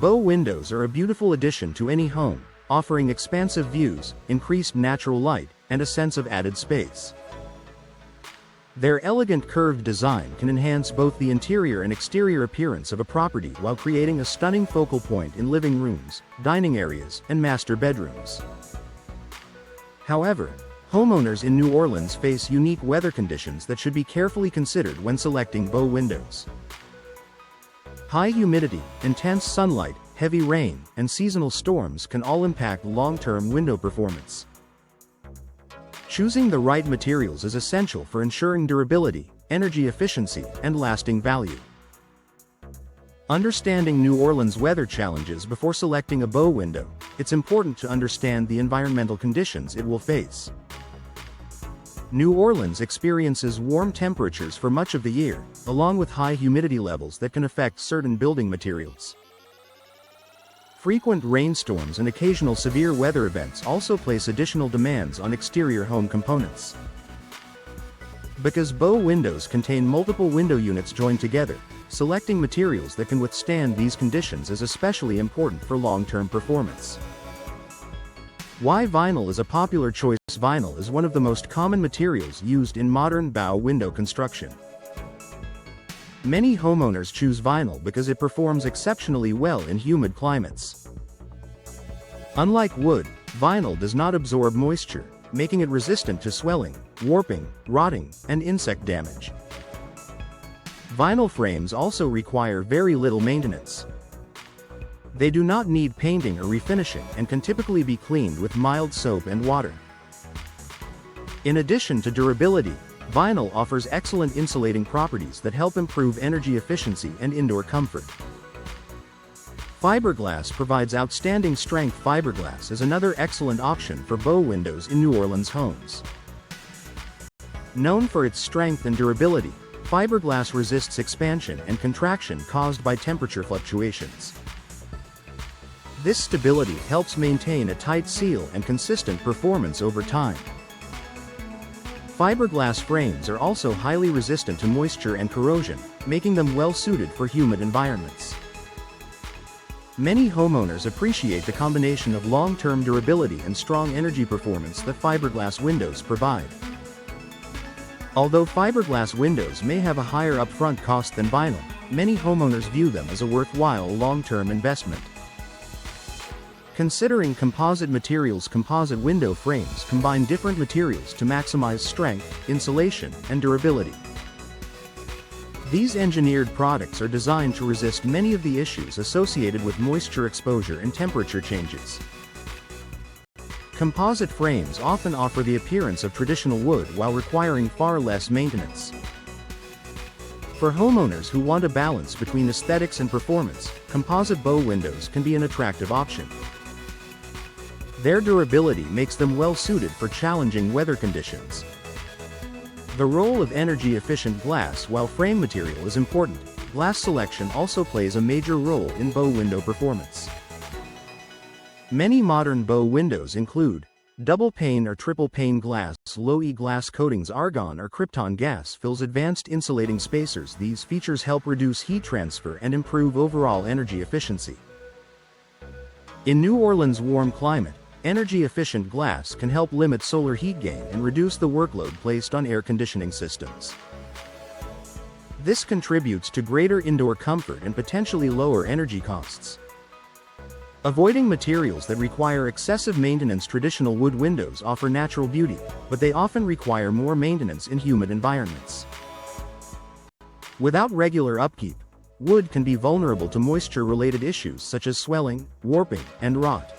Bow windows are a beautiful addition to any home, offering expansive views, increased natural light, and a sense of added space. Their elegant curved design can enhance both the interior and exterior appearance of a property while creating a stunning focal point in living rooms, dining areas, and master bedrooms. However, homeowners in New Orleans face unique weather conditions that should be carefully considered when selecting bow windows. High humidity, intense sunlight, heavy rain, and seasonal storms can all impact long-term window performance. Choosing the right materials is essential for ensuring durability, energy efficiency, and lasting value. Understanding New Orleans' weather challenges before selecting a bow window, it's important to understand the environmental conditions it will face. New Orleans experiences warm temperatures for much of the year, along with high humidity levels that can affect certain building materials. Frequent rainstorms and occasional severe weather events also place additional demands on exterior home components. Because bow windows contain multiple window units joined together, selecting materials that can withstand these conditions is especially important for long-term performance. Why vinyl is a popular choice? Vinyl is one of the most common materials used in modern bow window construction. Many homeowners choose vinyl because it performs exceptionally well in humid climates. Unlike wood, vinyl does not absorb moisture, making it resistant to swelling, warping, rotting, and insect damage. Vinyl frames also require very little maintenance. They do not need painting or refinishing and can typically be cleaned with mild soap and water. In addition to durability, vinyl offers excellent insulating properties that help improve energy efficiency and indoor comfort. Fiberglass provides outstanding strength. Fiberglass is another excellent option for bow windows in New Orleans homes. Known for its strength and durability, fiberglass resists expansion and contraction caused by temperature fluctuations. This stability helps maintain a tight seal and consistent performance over time. Fiberglass frames are also highly resistant to moisture and corrosion, making them well suited for humid environments. Many homeowners appreciate the combination of long-term durability and strong energy performance that fiberglass windows provide. Although fiberglass windows may have a higher upfront cost than vinyl, many homeowners view them as a worthwhile long-term investment. Considering composite materials. Composite window frames combine different materials to maximize strength, insulation, and durability. These engineered products are designed to resist many of the issues associated with moisture exposure and temperature changes. Composite frames often offer the appearance of traditional wood while requiring far less maintenance. For homeowners who want a balance between aesthetics and performance, composite bow windows can be an attractive option. Their durability makes them well suited for challenging weather conditions. The role of energy-efficient glass. While frame material is important, glass selection also plays a major role in bow window performance. Many modern bow windows include double-pane or triple-pane glass, low-E glass coatings. Argon or krypton gas fills advanced insulating spacers. These features help reduce heat transfer and improve overall energy efficiency. In New Orleans' warm climate, energy-efficient glass can help limit solar heat gain and reduce the workload placed on air conditioning systems. This contributes to greater indoor comfort and potentially lower energy costs. Avoiding materials that require excessive maintenance. Traditional wood windows offer natural beauty, but they often require more maintenance in humid environments. Without regular upkeep, wood can be vulnerable to moisture-related issues such as swelling, warping, and rot.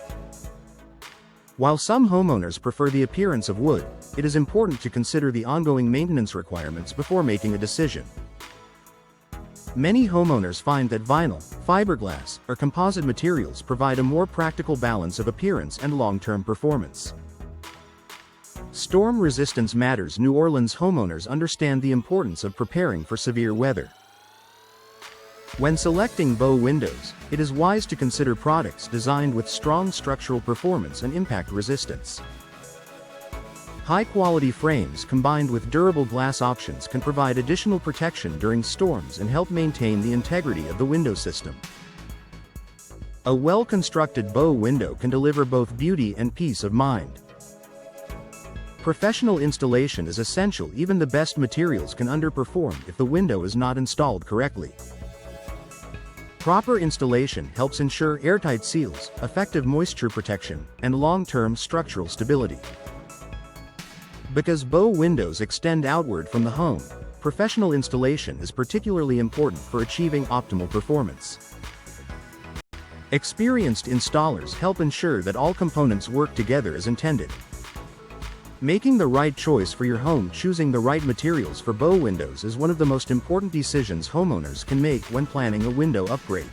While some homeowners prefer the appearance of wood, it is important to consider the ongoing maintenance requirements before making a decision. Many homeowners find that vinyl, fiberglass, or composite materials provide a more practical balance of appearance and long-term performance. Storm resistance matters. New Orleans homeowners understand the importance of preparing for severe weather. When selecting bow windows, it is wise to consider products designed with strong structural performance and impact resistance. High-quality frames combined with durable glass options can provide additional protection during storms and help maintain the integrity of the window system. A well-constructed bow window can deliver both beauty and peace of mind. Professional installation is essential. Even the best materials can underperform if the window is not installed correctly. Proper installation helps ensure airtight seals, effective moisture protection, and long-term structural stability. Because bow windows extend outward from the home, professional installation is particularly important for achieving optimal performance. Experienced installers help ensure that all components work together as intended. Making the right choice for your home. Choosing the right materials for bow windows is one of the most important decisions homeowners can make when planning a window upgrade.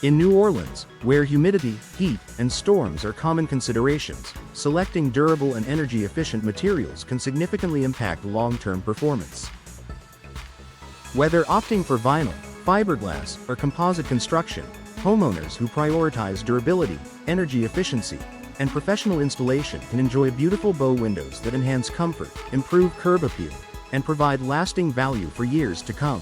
In New Orleans, where humidity, heat, and storms are common considerations, selecting durable and energy-efficient materials can significantly impact long-term performance. Whether opting for vinyl, fiberglass, or composite construction, homeowners who prioritize durability, energy efficiency, and professional installation can enjoy beautiful bow windows that enhance comfort, improve curb appeal, and provide lasting value for years to come.